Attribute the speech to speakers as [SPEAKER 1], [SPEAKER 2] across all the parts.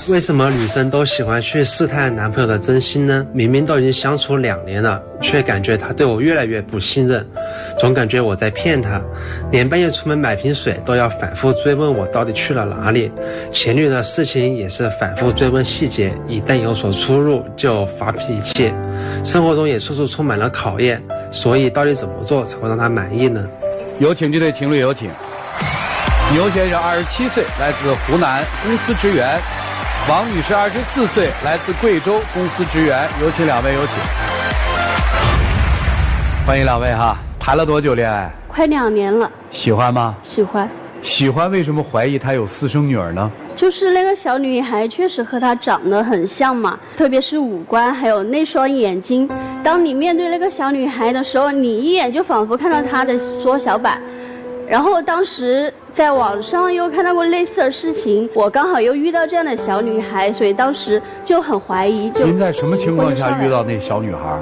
[SPEAKER 1] 为什么女生都喜欢去试探男朋友的真心呢？明明都已经相处2年了，却感觉他对我越来越不信任，总感觉我在骗他，连半夜出门买瓶水都要反复追问我到底去了哪里。前女友的事情也是反复追问细节，一旦有所出入就发脾气，生活中也处处充满了考验，所以到底怎么做才会让他满意呢？
[SPEAKER 2] 有请这对情侣，有请。牛先生27岁，来自湖南，公司职员；王女士24岁，来自贵州，公司职员。有请两位，有请。欢迎两位哈。谈了多久恋爱？
[SPEAKER 3] 快2年了。
[SPEAKER 2] 喜欢吗？
[SPEAKER 3] 喜欢。
[SPEAKER 2] 喜欢，为什么怀疑她有私生女儿呢？
[SPEAKER 3] 就是那个小女孩确实和她长得很像嘛，特别是五官还有那双眼睛。当你面对那个小女孩的时候，你一眼就仿佛看到她的缩小版。然后当时在网上又看到过类似的事情，我刚好又遇到这样的小女孩，所以当时就很怀疑。
[SPEAKER 2] 您在什么情况下遇到那小女孩？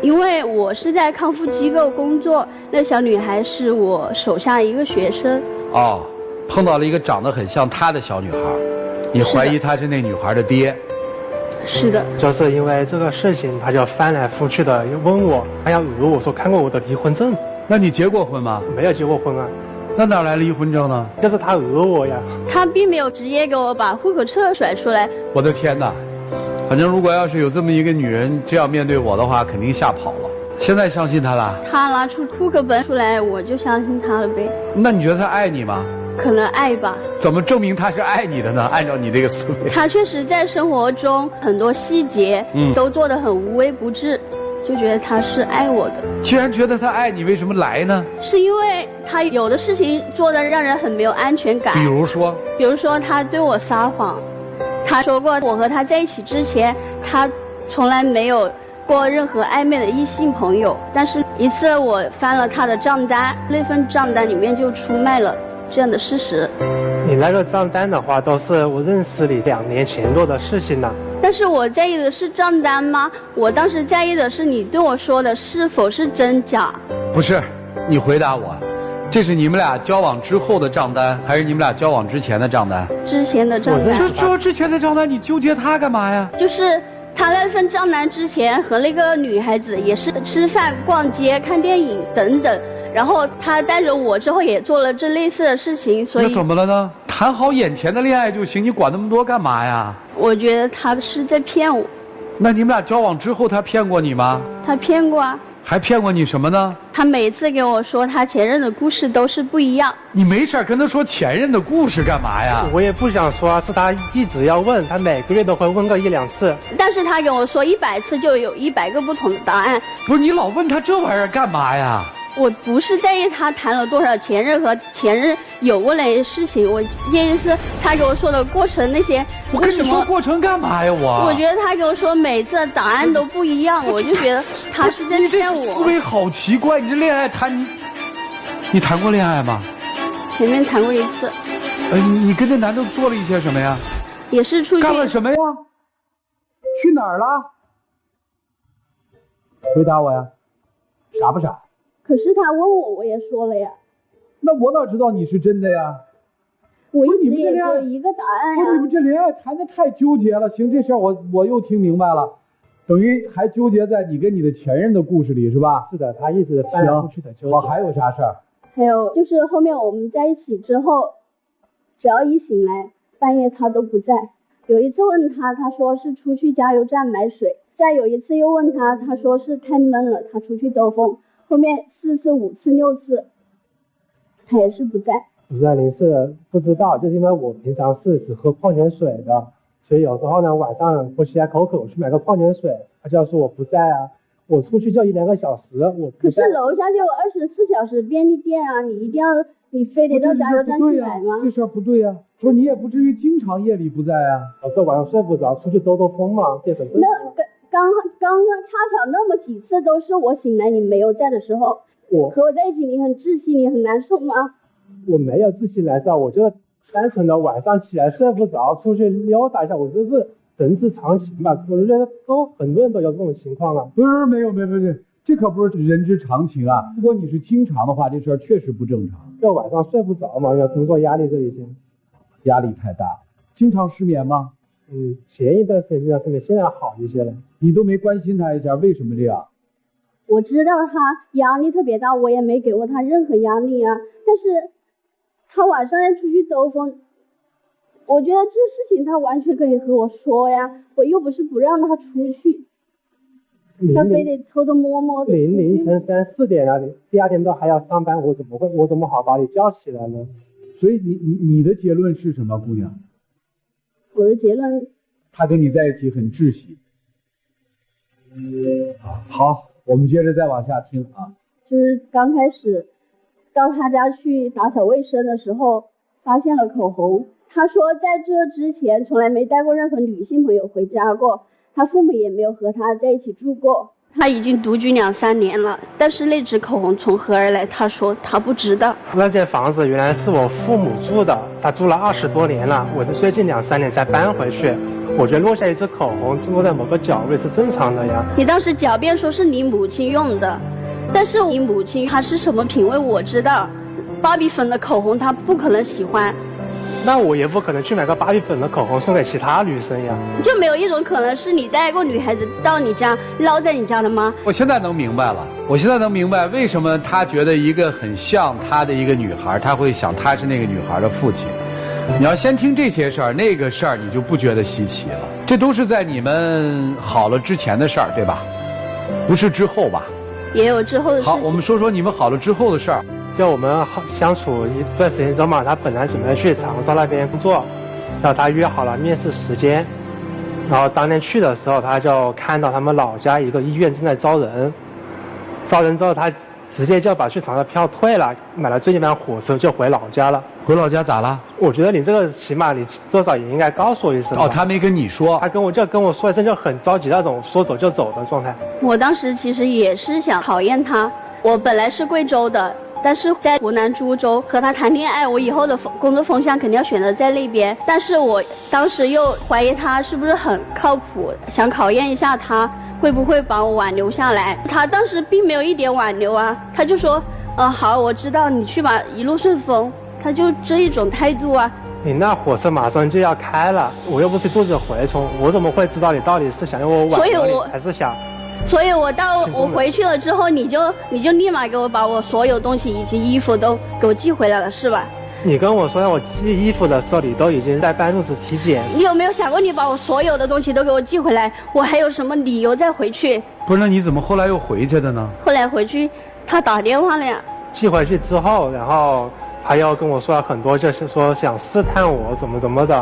[SPEAKER 3] 因为我是在康复机构工作，那小女孩是我手下一个学生。
[SPEAKER 2] 哦，碰到了一个长得很像她的小女孩，你怀疑她是那女孩的爹？
[SPEAKER 3] 是的。
[SPEAKER 1] 就是因为这个事情，他就翻来覆去的问我，还要讹我说看过我的离婚证。
[SPEAKER 2] 那你结过婚吗？
[SPEAKER 1] 没有结过婚啊。
[SPEAKER 2] 那哪来离婚证呢？
[SPEAKER 1] 就是他讹我呀。
[SPEAKER 3] 他并没有直接给我把户口册甩出来。
[SPEAKER 2] 我的天哪！反正如果要是有这么一个女人这样面对我的话，肯定吓跑了。现在相信她了？
[SPEAKER 3] 他拿出户口本出来，我就相信他了呗。
[SPEAKER 2] 那你觉得他爱你吗？
[SPEAKER 3] 可能爱吧。
[SPEAKER 2] 怎么证明他是爱你的呢？按照你这个思维，
[SPEAKER 3] 他确实在生活中很多细节都做得很无微不至，就觉得他是爱我的。
[SPEAKER 2] 既然觉得他爱你，为什么来呢？
[SPEAKER 3] 是因为他有的事情做得让人很没有安全感。
[SPEAKER 2] 比如说
[SPEAKER 3] 他对我撒谎，他说过我和他在一起之前，他从来没有过任何暧昧的异性朋友。但是一次我翻了他的账单，那份账单里面就出卖了这样的事实。
[SPEAKER 1] 你那个账单的话，都是我认识你2年前做的事情了。
[SPEAKER 3] 但是我在意的是账单吗？我当时在意的是你对我说的是否是真假。
[SPEAKER 2] 不是，你回答我，这是你们俩交往之后的账单，还是你们俩交往之前的账单？
[SPEAKER 3] 之前的账单。
[SPEAKER 2] 这之前的账单，你纠结他干嘛呀？
[SPEAKER 3] 就是他那份账单之前和那个女孩子也是吃饭、逛街、看电影等等。然后他带着我之后也做了这类似的事情，所以那
[SPEAKER 2] 怎么了呢？谈好眼前的恋爱就行，你管那么多干嘛呀？
[SPEAKER 3] 我觉得他是在骗我。
[SPEAKER 2] 那你们俩交往之后，他骗过你吗？
[SPEAKER 3] 他骗过啊。
[SPEAKER 2] 还骗过你什么呢？
[SPEAKER 3] 他每次给我说他前任的故事都是不一样。
[SPEAKER 2] 你没事跟他说前任的故事干嘛呀？
[SPEAKER 1] 我也不想说啊，是他一直要问，他每个月都会问个1、2次。
[SPEAKER 3] 但是他跟我说100次就有100个不同的答案。
[SPEAKER 2] 不是，你老问他这玩意儿干嘛呀？
[SPEAKER 3] 我不是在意他谈了多少前任和前任有过哪些事情，我介意是他给我说的过程那些。
[SPEAKER 2] 我跟你说过程干嘛呀？我
[SPEAKER 3] 觉得他给我说每次的答案都不一样，我就觉得他是在骗我。
[SPEAKER 2] 你这思维好奇怪，你这恋爱你谈过恋爱吗？
[SPEAKER 3] 前面谈过一次。
[SPEAKER 2] 你跟这男的做了一些什么呀？
[SPEAKER 3] 也是出去。
[SPEAKER 2] 干了什么呀？去哪儿了？回答我呀，傻不傻？
[SPEAKER 3] 可是他问我，我也说了呀。
[SPEAKER 2] 那我哪知道你是真的呀？
[SPEAKER 3] 我一直也只有一个答案呀。
[SPEAKER 2] 不是，你们这恋爱谈的太纠结了。行，这事儿我又听明白了，等于还纠结在你跟你的前任的故事里是吧？
[SPEAKER 1] 是的，他一直翻来覆去的纠结。
[SPEAKER 2] 好，还有啥事儿？
[SPEAKER 3] 还有就是后面我们在一起之后，只要一醒来，半夜他都不在。有一次问他，他说是出去加油站买水。再有一次又问他，他说是太闷了，他出去兜风。后面4次、5次、6次，他也是不在。
[SPEAKER 1] 不是，您是不知道，就是因为我平常是只喝矿泉水的，所以有时候呢晚上不起来口渴，我去买个矿泉水，他就要说我不在啊，我出去就1、2个小时，我不在。
[SPEAKER 3] 可是楼下就有24小时便利店啊，你非得到加油站去买吗？
[SPEAKER 2] 这事儿不对呀。说你也不至于经常夜里不在啊。
[SPEAKER 1] 有时候晚上睡不着，出去兜风嘛，这很正常。
[SPEAKER 3] 刚恰巧那么几次都是我醒来你没有在的时候，和我在一起你很窒息，你很难受吗？
[SPEAKER 1] 我没有窒息难受，我就单纯的晚上起来睡不着，出去溜达一下，我觉得是人之常情吧。我觉得很多人都有这种情况啊。
[SPEAKER 2] 不是，没有，这可不是人之常情啊。如果你是经常的话，这事儿确实不正常。
[SPEAKER 1] 就晚上睡不着嘛，因为工作压力这一些，
[SPEAKER 2] 压力太大。经常失眠吗？
[SPEAKER 1] 前一段时间这样是比现在好一些了。
[SPEAKER 2] 你都没关心他一下，为什么这样？
[SPEAKER 3] 我知道他压力特别大，我也没给过他任何压力啊。但是他晚上要出去兜风，我觉得这事情他完全可以和我说呀，我又不是不让他出去，他非得偷偷摸摸的。
[SPEAKER 1] 凌晨3、4点了，第二天都还要上班，我怎么好把你叫起来呢？
[SPEAKER 2] 所以你的结论是什么，姑娘？
[SPEAKER 3] 我的结论，
[SPEAKER 2] 他跟你在一起很窒息。好，我们接着再往下听啊。
[SPEAKER 3] 就是刚开始到他家去打扫卫生的时候，发现了口红。他说在这之前从来没带过任何女性朋友回家过，他父母也没有和他在一起住过。他已经独居2、3年了，但是那支口红从何而来，他说他不知道。
[SPEAKER 1] 那间房子原来是我父母住的，他住了20多年了，我是最近2、3年才搬回去。我觉得落下一支口红落在某个角位是正常的呀。
[SPEAKER 3] 你当时狡辩说是你母亲用的，但是你母亲她是什么品味我知道，芭比粉的口红她不可能喜欢。
[SPEAKER 1] 那我也不可能去买个芭比粉的口红送给其他女生呀。
[SPEAKER 3] 就没有一种可能是你带过女孩子到你家捞在你家的吗？
[SPEAKER 2] 我现在能明白了，我现在能明白为什么他觉得一个很像他的一个女孩，他会想他是那个女孩的父亲。你要先听这些事儿，那个事儿你就不觉得稀奇了。这都是在你们好了之前的事儿，对吧？不是之后吧？
[SPEAKER 3] 也有之后的事情。
[SPEAKER 2] 好，我们说说你们好了之后的事儿。
[SPEAKER 1] 就我们相处一段时间之后嘛，他本来准备去长沙那边工作，然后他约好了面试时间，然后当天去的时候，他就看到他们老家一个医院正在招人，招人之后他直接就把去长沙票退了，买了最近班火车就回老家了。
[SPEAKER 2] 回老家咋了？
[SPEAKER 1] 我觉得你这个起码你多少也应该告诉我一声。
[SPEAKER 2] 哦，他没跟你说，
[SPEAKER 1] 他跟我说一声，就很着急那种说走就走的状态。
[SPEAKER 3] 我当时其实也是想考验他，我本来是贵州的，但是在湖南株洲和他谈恋爱，我以后的工作风向肯定要选择在那边，但是我当时又怀疑他是不是很靠谱，想考验一下他会不会把我挽留下来。他当时并没有一点挽留啊，他就说好，我知道，你去吧，一路顺风。他就这一种态度啊。
[SPEAKER 1] 你那火车马上就要开了，我又不是肚子蛔虫，我怎么会知道你到底是想要我挽留你还是想？
[SPEAKER 3] 所以我回去了之后，你就立马给我把我所有东西以及衣服都给我寄回来了，是吧？
[SPEAKER 1] 你跟我说让我寄衣服的时候，你都已经在办入职体检。
[SPEAKER 3] 你有没有想过，你把我所有的东西都给我寄回来，我还有什么理由再回去？
[SPEAKER 2] 不是，那你怎么后来又回去的呢？后
[SPEAKER 3] 来回去，他打电话了呀。
[SPEAKER 1] 寄回去之后，然后他又跟我说了很多，就是说想试探我怎么的，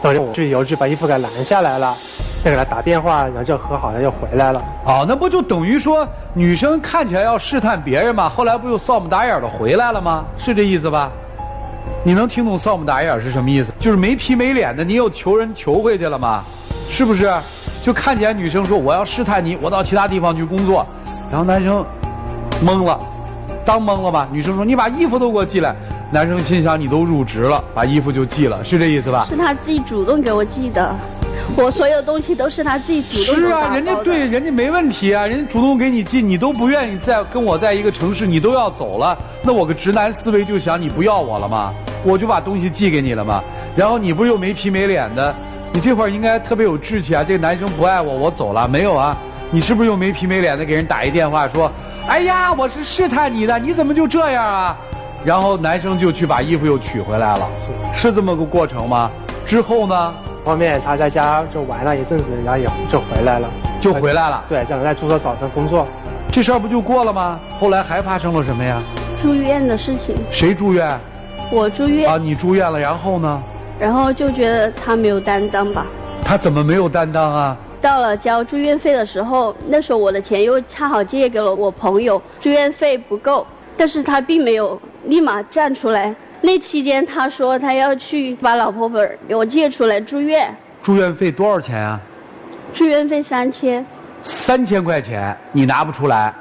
[SPEAKER 1] 然后我去邮局把衣服给拦下来了，再给他打电话，然后就和好了，又回来了。
[SPEAKER 2] 哦，那不就等于说女生看起来要试探别人嘛，后来不又扫不打眼的回来了吗？是这意思吧？你能听懂扫不打眼是什么意思？就是没皮没脸的，你又求人求回去了吗？是不是？就看起来女生说我要试探你，我到其他地方去工作，然后男生懵了。当懵了吧？女生说你把衣服都给我寄来，男生心想你都入职了，把衣服就寄了，是这意思吧？
[SPEAKER 3] 是他自己主动给我寄的，我所有东西都是他自己主动给我打包的。
[SPEAKER 2] 是啊，人家没问题啊，人家主动给你寄，你都不愿意再跟我在一个城市，你都要走了，那我个直男思维就想你不要我了吗？我就把东西寄给你了吗？然后你不是又没皮没脸的，你这会儿应该特别有志气啊，这个男生不爱我，我走了，没有啊？你是不是又没皮没脸的给人打一电话说，哎呀，我是试探你的，你怎么就这样啊？然后男生就去把衣服又取回来了，是这么个过程吗？之后呢？
[SPEAKER 1] 后面他在家就玩了一阵子，然后也就回来了，对，就在株洲找份工作，
[SPEAKER 2] 这事儿不就过了吗？后来还发生了什么呀？
[SPEAKER 3] 住院的事情。
[SPEAKER 2] 谁住院？
[SPEAKER 3] 我住院
[SPEAKER 2] 啊，你住院了，然后呢？
[SPEAKER 3] 然后就觉得他没有担当吧。
[SPEAKER 2] 他怎么没有担当啊？
[SPEAKER 3] 到了交住院费的时候，那时候我的钱又恰好借给了我朋友，住院费不够，但是他并没有立马站出来。那期间他说他要去把老婆本给我借出来住院。
[SPEAKER 2] 住院费多少钱啊？
[SPEAKER 3] 住院费3000。
[SPEAKER 2] 3000块钱你拿不出来？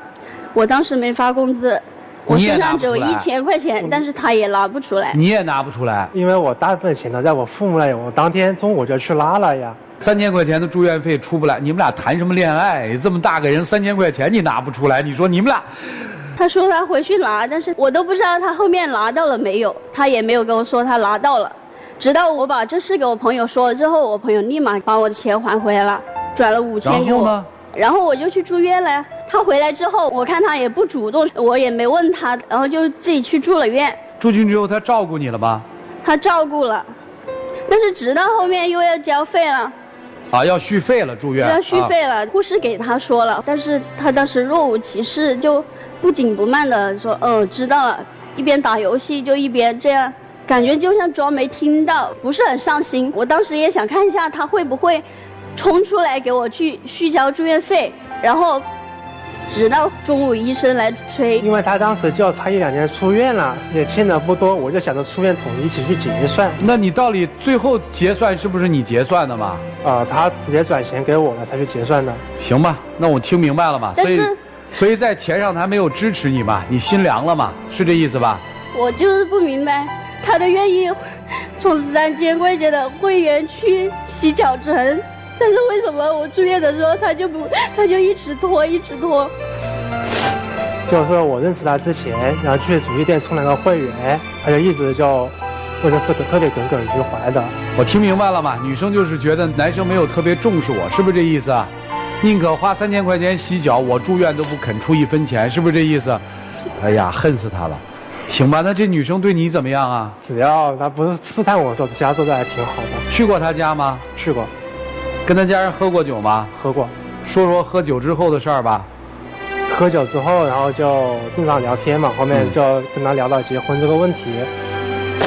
[SPEAKER 3] 我当时没发工资，我身上只有1000块钱，但是他也拿不出来。
[SPEAKER 2] 你也拿不出来，
[SPEAKER 1] 因为我大部分钱都在我父母那里，我当天中午就去拿了呀。
[SPEAKER 2] 3000块钱的住院费出不来，你们俩谈什么恋爱？这么大个人，3000块钱你拿不出来，你说你们俩？
[SPEAKER 3] 他说他回去拿，但是我都不知道他后面拿到了没有，他也没有跟我说他拿到了。直到我把这事给我朋友说了之后，我朋友立马把我的钱还回来了，转了5000给我。然后我就去住院了。他回来之后，我看他也不主动，我也没问他，然后就自己去住了院。
[SPEAKER 2] 住进之后，他照顾你了吗？
[SPEAKER 3] 他照顾了，但是直到后面又要交费了。
[SPEAKER 2] 啊，要续费了，住院
[SPEAKER 3] 要续费了。护士给他说了，但是他当时若无其事，就不紧不慢的说，知道了，一边打游戏就一边这样，感觉就像装没听到，不是很上心。我当时也想看一下他会不会冲出来给我去续交住院费，然后直到中午医生来催，
[SPEAKER 1] 因为他当时就差1-2天出院了，也欠的不多，我就想着出院统一起去结算。
[SPEAKER 2] 那你到底最后结算是不是你结算的嘛？
[SPEAKER 1] 他直接转钱给我了才去结算的。
[SPEAKER 2] 行吧，那我听明白了嘛。所以在钱上他没有支持你嘛，你心凉了嘛，是这意思吧？
[SPEAKER 3] 我就是不明白，他都愿意充3000块钱的会员去洗脚城，但是为什么我住院的时候他就一直拖。
[SPEAKER 1] 就是我认识他之前，然后去主义店充了个会员，他就一直就为这事特别耿耿于怀的。
[SPEAKER 2] 我听明白了嘛，女生就是觉得男生没有特别重视我，是不是这意思啊？宁可花3000块钱洗脚，我住院都不肯出1分钱，是不是这意思？哎呀，恨死他了。行吧，那这女生对你怎么样啊？
[SPEAKER 1] 只要她不是试探我的时候，家做的还挺好的。
[SPEAKER 2] 去过她家吗？
[SPEAKER 1] 去过。
[SPEAKER 2] 跟她家人喝过酒吗？
[SPEAKER 1] 喝过。
[SPEAKER 2] 说说喝酒之后的事儿吧。
[SPEAKER 1] 喝酒之后，然后就正常聊天嘛，后面就跟她聊到结婚这个问题，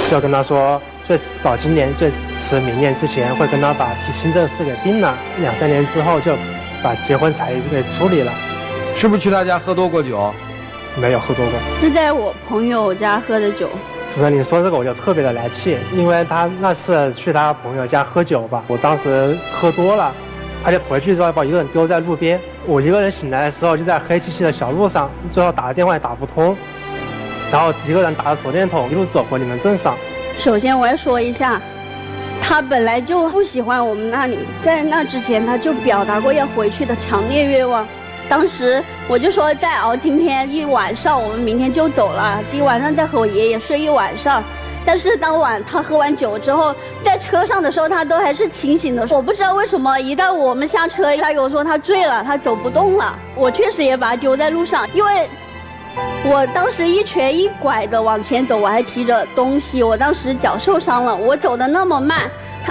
[SPEAKER 1] 就跟她说最早今年最迟明年之前会跟她把提亲这个事给定了，2-3年之后就把结婚彩礼给处理了。
[SPEAKER 2] 是不是去他家喝多过酒？
[SPEAKER 1] 没有喝多过，
[SPEAKER 3] 是在我朋友家喝的酒。
[SPEAKER 1] 主任，你说这个我就特别的来气，因为他那次去他朋友家喝酒吧，我当时喝多了，他就回去之后把一个人丢在路边，我一个人醒来的时候就在黑漆漆的小路上，最后打个电话也打不通，然后一个人打着手电筒一路走回你们镇上。
[SPEAKER 3] 首先我要说一下，他本来就不喜欢我们那里，在那之前他就表达过要回去的强烈愿望。当时我就说再熬今天一晚上，我们明天就走了，今晚上再和我爷爷睡一晚上。但是当晚他喝完酒之后，在车上的时候他都还是清醒的。我不知道为什么一到我们下车，他跟我说他醉了，他走不动了。我确实也把他丢在路上，因为我当时一瘸一拐的往前走，我还提着东西，我当时脚受伤了，我走得那么慢，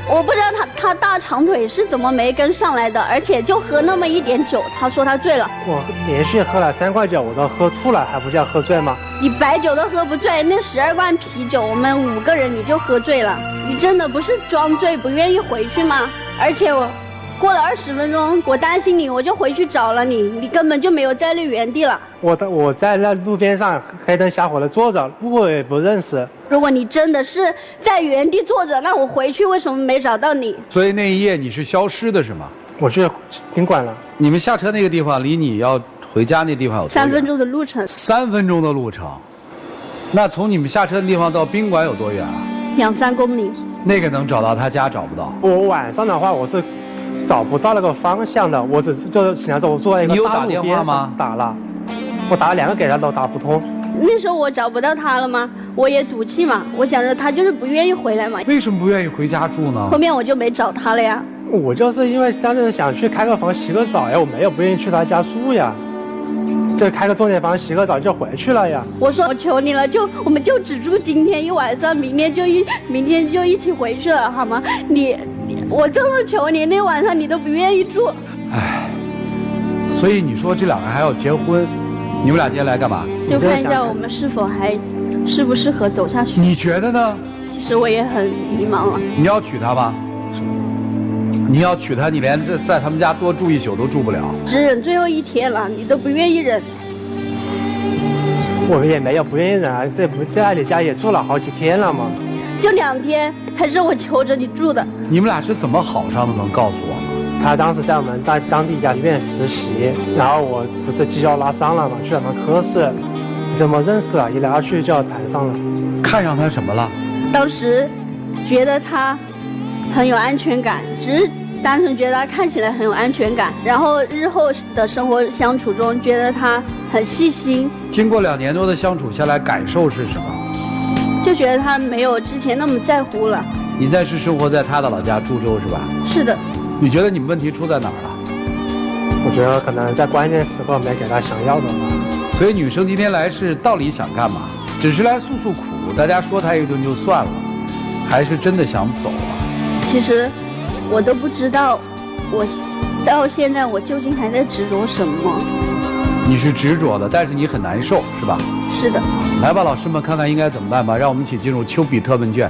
[SPEAKER 3] 我不知道他大长腿是怎么没跟上来的，而且就喝那么一点酒，他说他醉了。
[SPEAKER 1] 我连续喝了3罐酒，我都喝吐了，还不叫喝醉吗？
[SPEAKER 3] 你白酒都喝不醉，那12罐啤酒，我们5个人你就喝醉了，你真的不是装醉不愿意回去吗？而且我过了20分钟，我担心你，我就回去找了你，你根本就没有在那原地了。
[SPEAKER 1] 我在那路边上黑灯瞎火的坐着，路也不认识。
[SPEAKER 3] 如果你真的是在原地坐着，那我回去为什么没找到你？
[SPEAKER 2] 所以那一夜你是消失的是吗？
[SPEAKER 1] 我去宾馆了。你
[SPEAKER 2] 们下车那个地方离你要回家那地方有多远？3
[SPEAKER 3] 分钟的路程。
[SPEAKER 2] 3分钟的路程，那从你们下车的地方到宾馆有多远啊
[SPEAKER 3] ？2-3公里。
[SPEAKER 2] 那个能找到他家找不到？
[SPEAKER 1] 我晚上的话我是找不到那个方向的，我就是醒来之后我坐在一个大路边上。
[SPEAKER 2] 你有打电话吗？
[SPEAKER 1] 打了，我打了2个给他都打不通。
[SPEAKER 3] 那时候我找不到他了吗？我也赌气嘛，我想着他就是不愿意回来嘛。
[SPEAKER 2] 为什么不愿意回家住呢？
[SPEAKER 3] 后面我就没找他了呀。
[SPEAKER 1] 我就是因为当时想去开个房洗个澡呀，我没有不愿意去他家住呀，就开个重点房洗个澡就回去了呀。
[SPEAKER 3] 我说我求你了，我们就只住今天一晚上，明天就一起回去了，好吗？我这么求你，那晚上你都不愿意住。
[SPEAKER 2] 唉，所以你说这2个还要结婚，你们俩今天来干嘛？
[SPEAKER 3] 就看一下我们是否还适不适合走下去。
[SPEAKER 2] 你觉得呢？
[SPEAKER 3] 其实我也很迷茫了。
[SPEAKER 2] 你要娶她吗？你要娶她，你连在他们家多住1宿都住不了。
[SPEAKER 3] 只忍最后1天了，你都不愿意忍。
[SPEAKER 1] 我们也没有不愿意忍啊，这不在你家也住了好几天了吗？
[SPEAKER 3] 就2天，还是我求着你住的。
[SPEAKER 2] 你们俩是怎么好上的？能告诉我吗？
[SPEAKER 1] 他当时在我们当地一家医院实习，然后我不是肌肉拉伤了嘛，去了门科室，就这么认识了，一聊去就谈上了。
[SPEAKER 2] 看上他什么了？
[SPEAKER 3] 当时觉得他很有安全感，只是单纯觉得他看起来很有安全感，然后日后的生活相处中觉得他很细心。
[SPEAKER 2] 经过2年多的相处下来，感受是什么？
[SPEAKER 3] 就觉得他没有之前那么在乎了。
[SPEAKER 2] 你现在是生活在他的老家株洲是吧？
[SPEAKER 3] 是的。
[SPEAKER 2] 你觉得你们问题出在哪儿了？
[SPEAKER 1] 我觉得可能在关键时候没给他想要的吧。
[SPEAKER 2] 所以女生今天来是到底想干嘛？只是来诉诉苦，大家说她一顿就算了，还是真的想走了？
[SPEAKER 3] 其实我都不知道，我到现在我究竟还在执着什么。
[SPEAKER 2] 你是执着的，但是你很难受，是吧？
[SPEAKER 3] 是的。
[SPEAKER 2] 来吧，老师们，看看应该怎么办吧。让我们一起进入丘比特问卷。